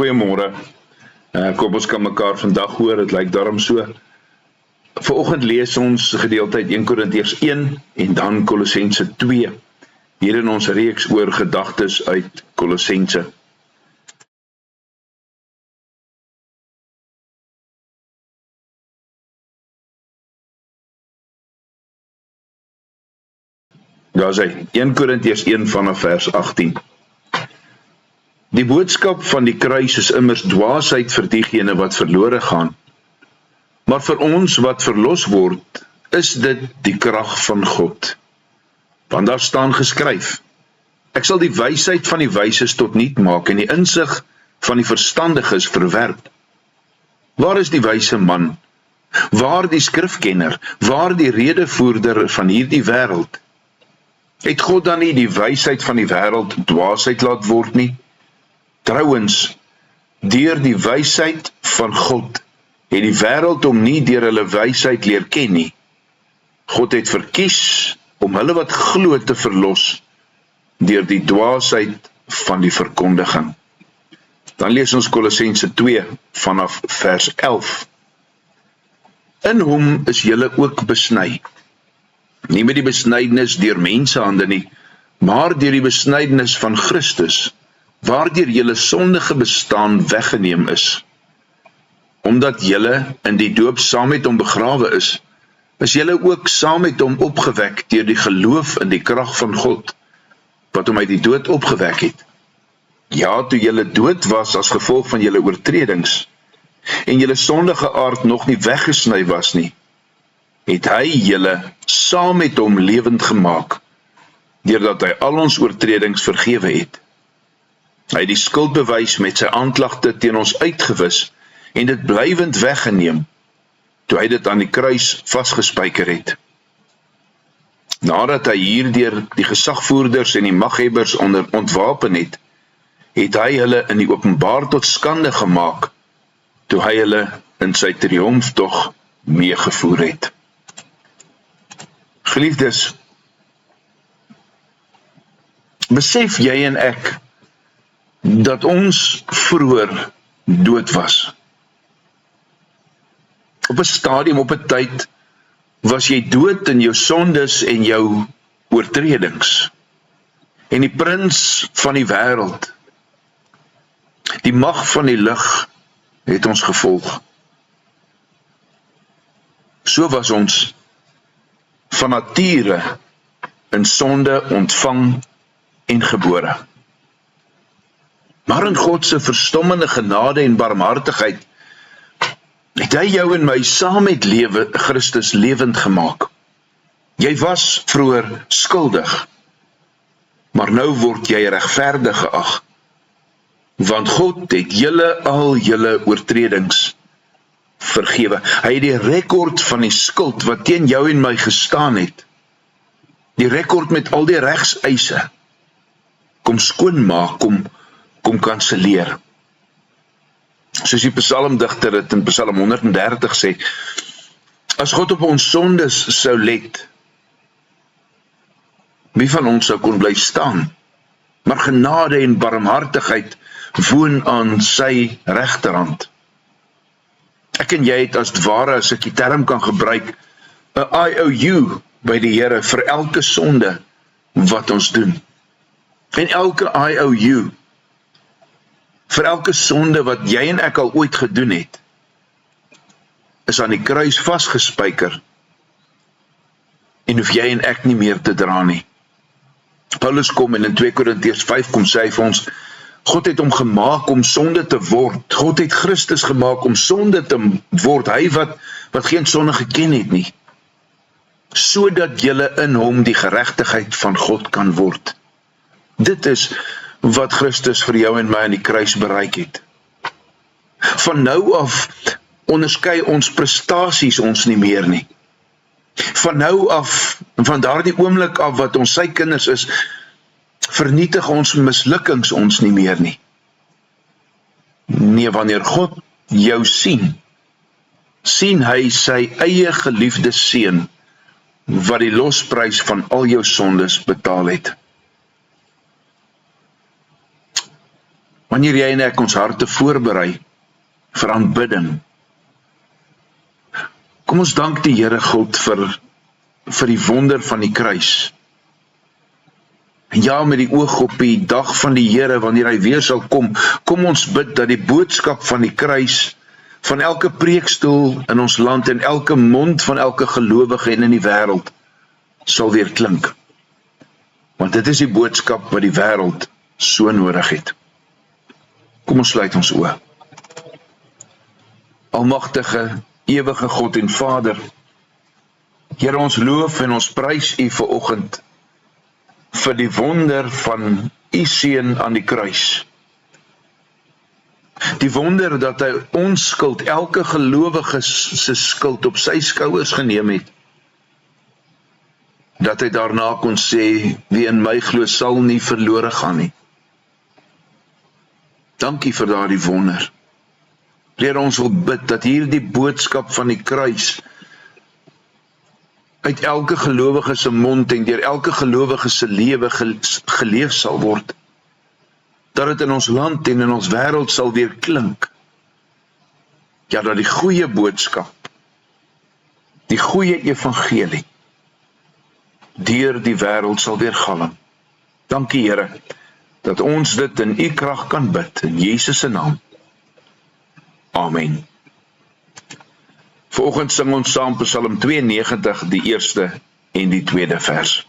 Goeiemôre. Ek hoop ons kan mekaar vandag hoor, dit lyk daarom so. Vanoggend lees ons gedeelte uit 1 Korintiërs 1 en dan Kolossense 2. Hier in ons reeks oor gedagtes uit Kolossense. Daar is hy, 1 Korintiërs 1 vanaf vers 18. Die boodskap van die kruis is immers dwaasheid vir diegene wat verlore gaan. Maar vir ons wat verlos word, is dit die krag van God. Want daar staan geskryf: Ek sal die wysheid van die wyses tot niet maak en die insig van die verstandiges verwerp. Waar is die wyse man? Waar die skrifkenner? Waar die redevoerder van hierdie wêreld? Het God dan nie die wysheid van die wêreld dwaasheid laat word nie? Trouwens, deur die wysheid van God het die wêreld hom nie deur hulle wysheid leer ken nie. God het verkies om hulle wat glo te verlos deur die dwaasheid van die verkondiging. Dan lees ons Kolossense 2 vanaf vers 11. In hom is julle ook besny, nie met die besnydenis deur mensehande nie, maar deur die besnydenis van Christus, waardeur julle sondige bestaan weggeneem is. Omdat julle in die doop saam met hom begrawe is julle ook saam met hom opgewek deur die geloof in die krag van God, wat hom uit die dood opgewek het. Ja, toe julle dood was as gevolg van julle oortredings, en julle sondige aard nog nie weggesny was nie, het hy julle saam met hom lewend gemaak, deurdat hy al ons oortredings vergewe het. Hy het die skuldbewys met sy aanklagte teen ons uitgewis en dit blywend weggeneem, toe hy dit aan die kruis vasgespijker het. Nadat hy hierdeur die gesagvoerders en die maghebbers ontwapen het, het hy hulle in die openbaar tot skande gemaak, toe hy hulle in sy triomftog meegevoer het. Geliefdes, besef jy en ek dat ons vroeër dood was. Op 'n stadium, op 'n tyd, was jy dood in jou sondes en jou oortredings. En die prins van die wêreld, die mag van die lig, het ons gevolg. So was ons van nature in sonde ontvang en gebore. Maar in God se verstommende genade en barmhartigheid het hy jou en my saam met Christus lewend gemaak. Jy was vroeër skuldig, maar nou word jy regverdig geag, want God het al julle oortredings vergewe. Hy het die rekord van die skuld wat teen jou en my gestaan het, die rekord met al die regseise, kom skoonmaak, kom kanseleer. Soos die psalmdigter het in Psalm 130 sê, as God op ons sondes sou let, wie van ons sou kon bly staan? Maar genade en barmhartigheid woon aan sy regterhand. Ek en jy het as het ware, as ek die term kan gebruik, 'n IOU by die Here vir elke sonde wat ons doen. En elke IOU, vir elke sonde wat jy en ek al ooit gedoen het, is aan die kruis vasgespijker en hoef jy en ek nie meer te dra nie. Paulus kom en in 2 Korintiërs 5 kom sê hy vir ons, God het hom gemaak om sonde te word. God het Christus gemaak om sonde te word. Hy wat geen sonde geken het nie. Sodat julle in hom die geregtigheid van God kan word. Dit is wat Christus vir jou en my aan die kruis bereik het. Van nou af onderskei ons prestasies ons nie meer nie. Van nou af, van daardie oomblik af wat ons sy kinders is, vernietig ons mislukkings ons nie meer nie. Nee, wanneer God jou sien hy sy eie geliefde seun, wat die losprys van al jou sondes betaal het. Wanneer jy en ek ons harte voorberei vir aanbidding, kom ons dank die Here God vir die wonder van die kruis. En ja, met die oog op die dag van die Here, wanneer hy weer sal kom, kom ons bid dat die boodskap van die kruis, van elke preekstoel in ons land en elke mond van elke gelowige en in die wêreld, sal weer klink. Want dit is die boodskap wat die wêreld so nodig het. Kom ons sluit ons oë. Almagtige, ewige God en Vader, Here, ons loof en ons prys U vanoggend vir die wonder van U seun aan die kruis. Die wonder dat hy ons skuld, elke gelowige se skuld op sy skouers geneem het. Dat hy daarna kon sê, wie in my glo sal nie verlore gaan nie. Dankie vir daardie wonder. Here, ons wil bid dat hierdie boodskap van die kruis uit elke gelowige se mond en deur elke gelowige se lewe geleef sal word. Dat dit in ons land en in ons wêreld sal weer klink. Ja, dat die goeie boodskap, die goeie evangelie, deur die wêreld sal weer galm. Dankie Here, dat ons dit in U krag kan bid, in Jesus se naam. Amen. Vanoggend sing ons saam Psalm 92, die eerste en die tweede vers.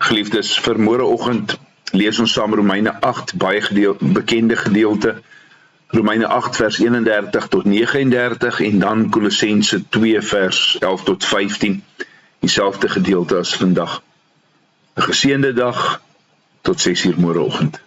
Geliefdes, vir môreoggend lees ons saam Romeine 8, baie bekende gedeelte, Romeine 8 vers 31 tot 39 en dan Kolossense 2 vers 11 tot 15, dieselfde gedeelte as vandag. 'n Geseënde dag, tot 6:00 môreoggend.